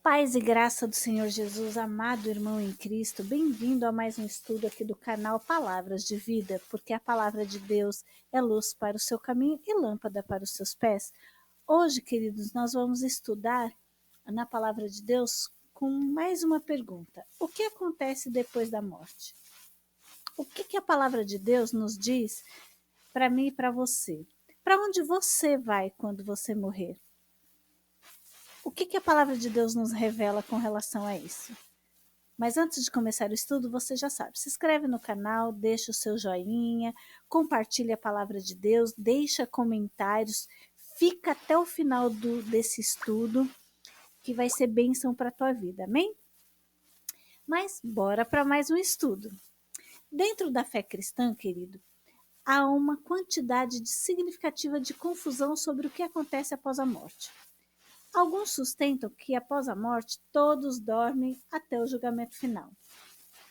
Paz e graça do Senhor Jesus, amado irmão em Cristo, bem-vindo a mais um estudo aqui do canal Palavras de Vida, porque a palavra de Deus é luz para o seu caminho e lâmpada para os seus pés. Hoje, queridos, nós vamos estudar na palavra de Deus com mais uma pergunta: o que acontece depois da morte? O que a palavra de Deus nos diz para mim e para você? Para onde você vai quando você morrer? O que a palavra de Deus nos revela com relação a isso? Mas antes de começar o estudo, você já sabe, se inscreve no canal, deixa o seu joinha, compartilha a palavra de Deus, deixa comentários, fica até o final desse estudo, que vai ser bênção para a tua vida, amém? Mas bora para mais um estudo. Dentro da fé cristã, querido, há uma quantidade significativa de confusão sobre o que acontece após a morte. Alguns sustentam que após a morte todos dormem até o julgamento final,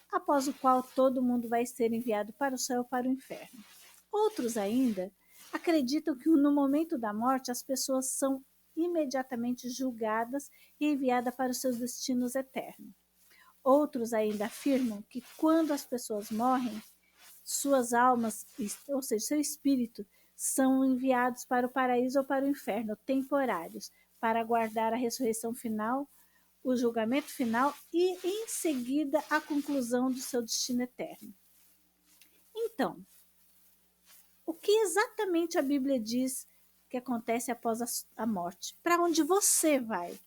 após o qual todo mundo vai ser enviado para o céu ou para o inferno. Outros ainda acreditam que no momento da morte as pessoas são imediatamente julgadas e enviadas para os seus destinos eternos. Outros ainda afirmam que quando as pessoas morrem, suas almas, ou seja, seu espírito, são enviados para o paraíso ou para o inferno, temporários, para aguardar a ressurreição final, o julgamento final e, em seguida, a conclusão do seu destino eterno. Então, o que exatamente a Bíblia diz que acontece após a morte? Para onde você vai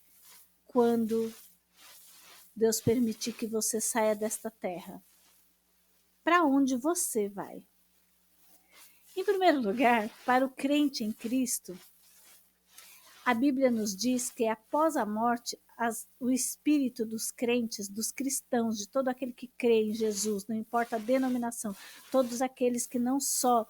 quando Deus permitir que você saia desta terra? Para onde você vai? Em primeiro lugar, para o crente em Cristo, a Bíblia nos diz que após a morte, o espírito dos crentes, dos cristãos, de todo aquele que crê em Jesus, não importa a denominação, todos aqueles que não só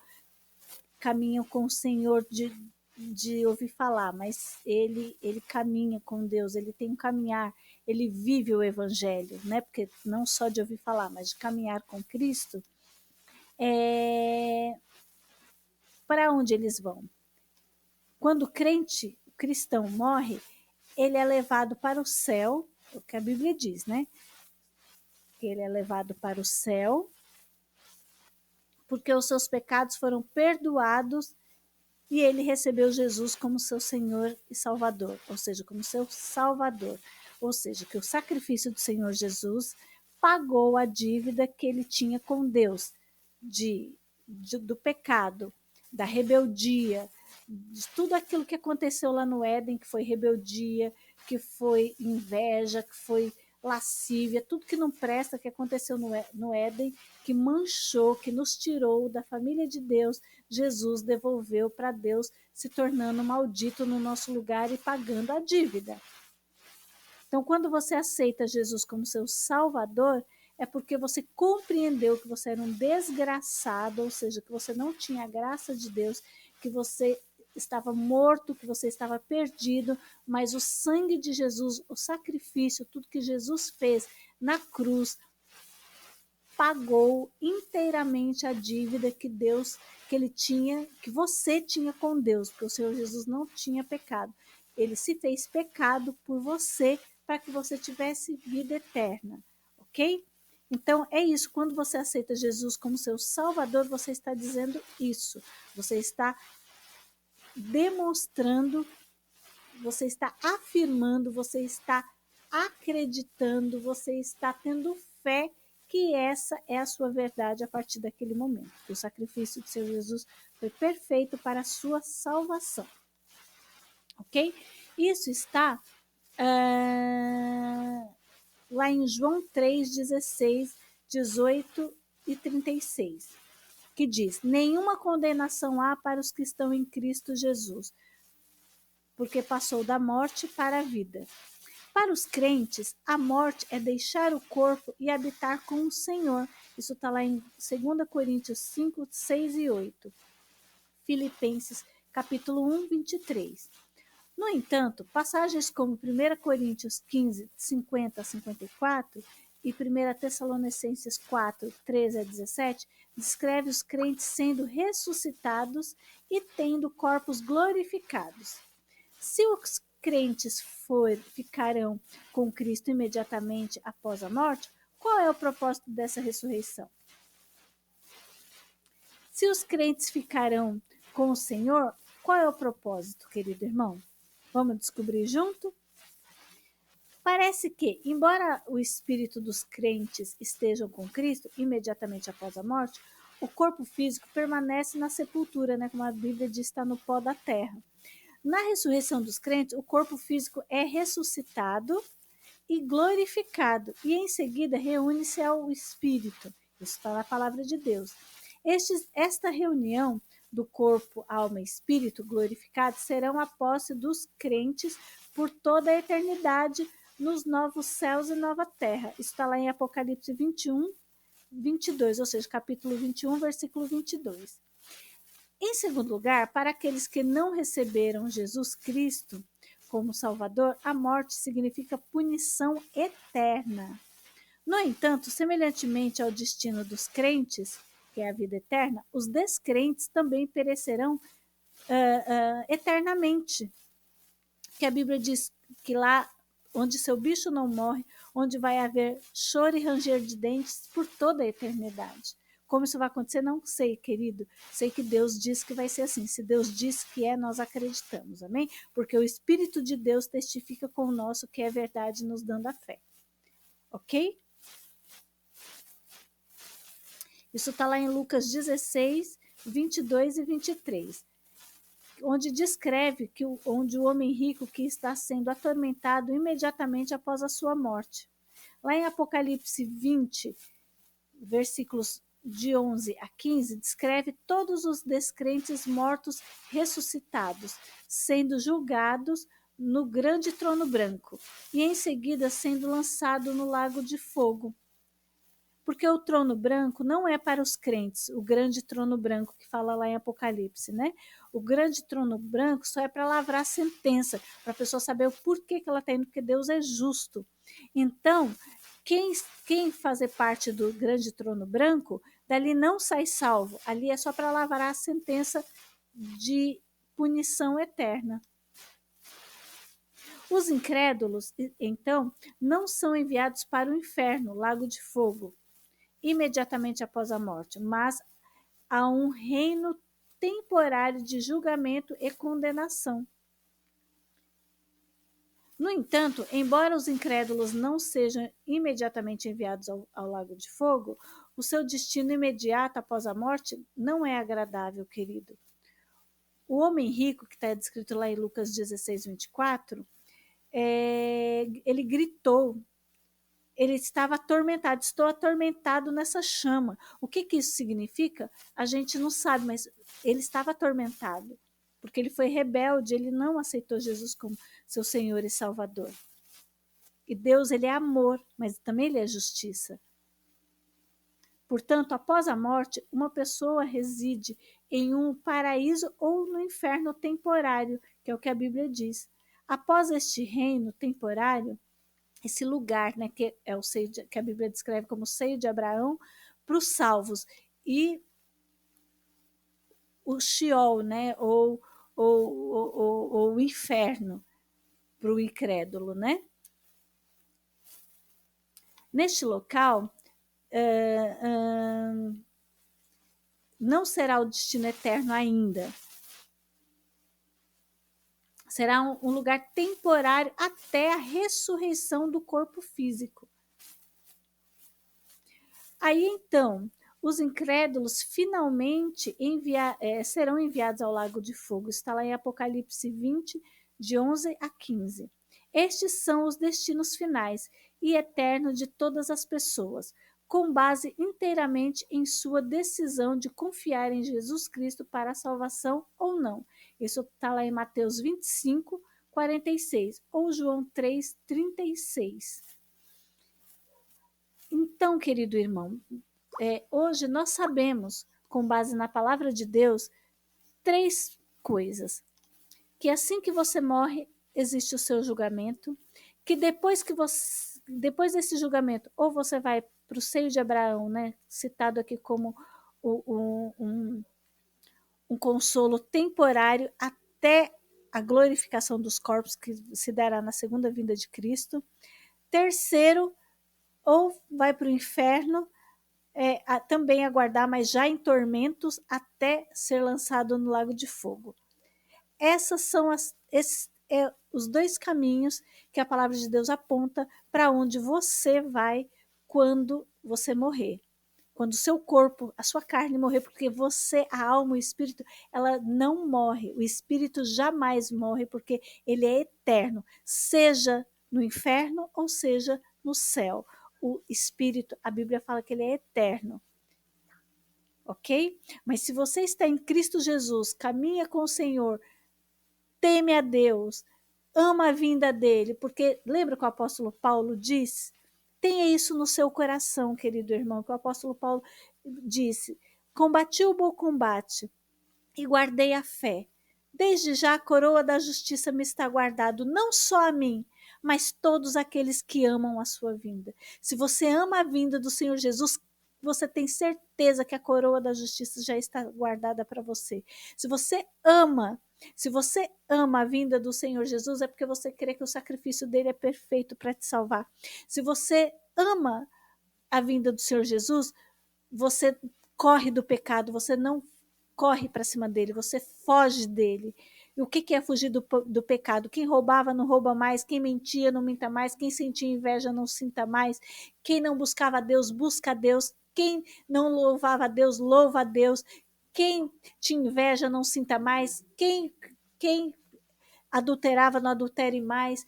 caminham com o Senhor de ouvir falar, mas ele caminha com Deus, ele tem um caminhar, ele vive o evangelho, né? Porque não só de ouvir falar, mas de caminhar com Cristo, para onde eles vão? Quando o crente, o cristão morre, ele é levado para o céu, o que a Bíblia diz, né? Ele é levado para o céu, porque os seus pecados foram perdoados e ele recebeu Jesus como seu Senhor e Salvador, ou seja, como seu Salvador. Ou seja, que o sacrifício do Senhor Jesus pagou a dívida que ele tinha com Deus, do pecado, da rebeldia, de tudo aquilo que aconteceu lá no Éden, que foi rebeldia, que foi inveja, que foi lascívia, tudo que não presta que aconteceu no Éden, que manchou, que nos tirou da família de Deus, Jesus devolveu para Deus, se tornando maldito no nosso lugar e pagando a dívida. Então, quando você aceita Jesus como seu Salvador, é porque você compreendeu que você era um desgraçado, ou seja, que você não tinha a graça de Deus, que você estava morto, que você estava perdido, mas o sangue de Jesus, o sacrifício, tudo que Jesus fez na cruz, pagou inteiramente a dívida que ele tinha, que você tinha com Deus, porque o Senhor Jesus não tinha pecado. Ele se fez pecado por você para que você tivesse vida eterna, ok? Então é isso, quando você aceita Jesus como seu Salvador, você está dizendo isso, você está demonstrando, você está afirmando, você está acreditando, você está tendo fé que essa é a sua verdade a partir daquele momento. Que o sacrifício do Senhor Jesus foi perfeito para a sua salvação. Ok? Isso está lá em João 3, 16, 18 e 36, que diz: nenhuma condenação há para os que estão em Cristo Jesus, porque passou da morte para a vida. Para os crentes, a morte é deixar o corpo e habitar com o Senhor. Isso está lá em 2 Coríntios 5, 6 e 8. Filipenses, capítulo 1, 23. No entanto, passagens como 1 Coríntios 15, 50 a 54 e 1 Tessalonicenses 4, 13 a 17 descreve os crentes sendo ressuscitados e tendo corpos glorificados. Se os crentes ficarão com Cristo imediatamente após a morte, qual é o propósito dessa ressurreição? Se os crentes ficarão com o Senhor, qual é o propósito, querido irmão? Vamos descobrir junto? Parece que, embora o espírito dos crentes estejam com Cristo imediatamente após a morte, o corpo físico permanece na sepultura, né, como a Bíblia diz, está no pó da terra. Na ressurreição dos crentes, o corpo físico é ressuscitado e glorificado, e em seguida reúne-se ao espírito. Isso está na palavra de Deus. Esta reunião do corpo, alma e espírito glorificados serão a posse dos crentes por toda a eternidade nos novos céus e nova terra. Isso está lá em Apocalipse 21, 22, ou seja, capítulo 21, versículo 22. Em segundo lugar, para aqueles que não receberam Jesus Cristo como Salvador, a morte significa punição eterna. No entanto, semelhantemente ao destino dos crentes, que é a vida eterna, os descrentes também perecerão eternamente. Que a Bíblia diz que lá onde seu bicho não morre, onde vai haver choro e ranger de dentes por toda a eternidade. Como isso vai acontecer, não sei, querido. Sei que Deus diz que vai ser assim. Se Deus diz que é, nós acreditamos, amém? Porque o Espírito de Deus testifica com o nosso que é verdade, nos dando a fé. Ok? Isso está lá em Lucas 16, 22 e 23. Onde descreve onde o homem rico que está sendo atormentado imediatamente após a sua morte. Lá em Apocalipse 20, versículos de 11 a 15, descreve todos os descrentes mortos ressuscitados, sendo julgados no grande trono branco, e em seguida sendo lançado no lago de fogo. Porque o trono branco não é para os crentes, o grande trono branco que fala lá em Apocalipse, né? O grande trono branco só é para lavrar a sentença, para a pessoa saber o porquê que ela está indo, porque Deus é justo. Então, quem fazer parte do grande trono branco, dali não sai salvo. Ali é só para lavrar a sentença de punição eterna. Os incrédulos, então, não são enviados para o inferno, lago de fogo, imediatamente após a morte, mas a um reino temporário de julgamento e condenação. No entanto, embora os incrédulos não sejam imediatamente enviados ao lago de fogo, o seu destino imediato após a morte não é agradável, querido. O homem rico, que está descrito lá em Lucas 16, 24, ele gritou, ele estava atormentado, estou atormentado nessa chama. O que isso significa? A gente não sabe, mas ele estava atormentado, porque ele foi rebelde, ele não aceitou Jesus como seu Senhor e Salvador. E Deus, ele é amor, mas também ele é justiça. Portanto, após a morte, uma pessoa reside em um paraíso ou no inferno temporário, que é o que a Bíblia diz. Após este reino temporário, esse lugar, né, que é o seio que a Bíblia descreve como seio de Abraão, para os salvos, e o Sheol, né, ou o inferno, para o incrédulo, né? Neste local, não será o destino eterno ainda. Será um lugar temporário até a ressurreição do corpo físico. Aí, então, os incrédulos finalmente serão enviados ao lago de fogo. Está lá em Apocalipse 20, de 11 a 15. Estes são os destinos finais e eternos de todas as pessoas, com base inteiramente em sua decisão de confiar em Jesus Cristo para a salvação ou não. Isso está lá em Mateus 25, 46 ou João 3, 36. Então, querido irmão, hoje nós sabemos, com base na palavra de Deus, 3 coisas. Que assim que você morre, existe o seu julgamento, que depois desse julgamento, ou você vai para o seio de Abraão, né, citado aqui como um consolo temporário até a glorificação dos corpos que se dará na segunda vinda de Cristo. Terceiro, ou vai para o inferno, também aguardar, mas já em tormentos, até ser lançado no lago de fogo. Essas são os dois caminhos que a palavra de Deus aponta para onde você vai quando você morrer. Quando o seu corpo, a sua carne morrer, porque você, a alma, o espírito, ela não morre. O espírito jamais morre, porque ele é eterno, seja no inferno ou seja no céu. O espírito, a Bíblia fala que ele é eterno. Ok? Mas se você está em Cristo Jesus, caminha com o Senhor, teme a Deus, ama a vinda dele, porque lembra que o apóstolo Paulo diz? Tenha isso no seu coração, querido irmão, que o apóstolo Paulo disse: combati o bom combate e guardei a fé. Desde já a coroa da justiça me está guardado, não só a mim, mas todos aqueles que amam a sua vinda. Se você ama a vinda do Senhor Jesus, você tem certeza que a coroa da justiça já está guardada para você. Se você ama a vinda do Senhor Jesus, é porque você crê que o sacrifício dele é perfeito para te salvar. Se você ama a vinda do Senhor Jesus, você corre do pecado, você não corre para cima dele, você foge dele. E o que é fugir do pecado? Quem roubava não rouba mais, quem mentia não minta mais, quem sentia inveja não sinta mais, quem não buscava a Deus, busca a Deus, quem não louvava a Deus, louva a Deus, quem tinha inveja não sinta mais, quem adulterava não adultere mais,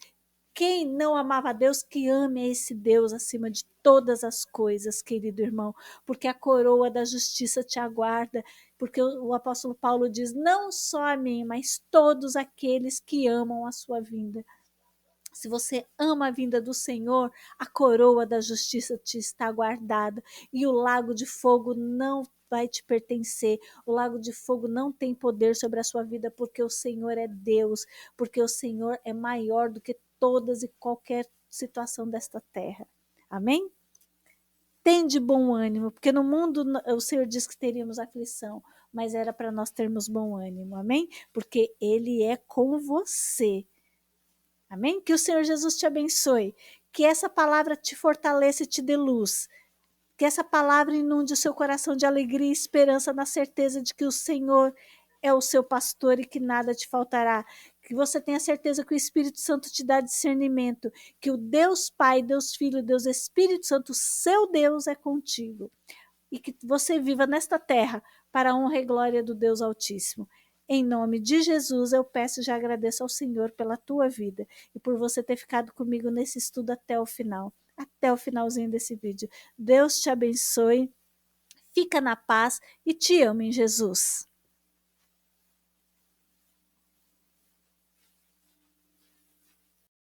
quem não amava a Deus, que ame a esse Deus acima de todas as coisas, querido irmão, porque a coroa da justiça te aguarda, porque o apóstolo Paulo diz, não só a mim, mas todos aqueles que amam a sua vinda. Se você ama a vinda do Senhor, a coroa da justiça te está guardada e o lago de fogo não vai te pertencer. O lago de fogo não tem poder sobre a sua vida, porque o Senhor é Deus, porque o Senhor é maior do que todas e qualquer situação desta terra. Amém? Tem de bom ânimo, porque no mundo o Senhor diz que teríamos aflição, mas era para nós termos bom ânimo, amém? Porque Ele é com você. Amém? Que o Senhor Jesus te abençoe, que essa palavra te fortaleça e te dê luz, que essa palavra inunde o seu coração de alegria e esperança na certeza de que o Senhor é o seu pastor e que nada te faltará. Que você tenha certeza que o Espírito Santo te dá discernimento, que o Deus Pai, Deus Filho, Deus Espírito Santo, seu Deus é contigo. E que você viva nesta terra para a honra e glória do Deus Altíssimo. Em nome de Jesus, eu peço e já agradeço ao Senhor pela tua vida e por você ter ficado comigo nesse estudo até o final, até o finalzinho desse vídeo. Deus te abençoe, fica na paz e te amo em Jesus.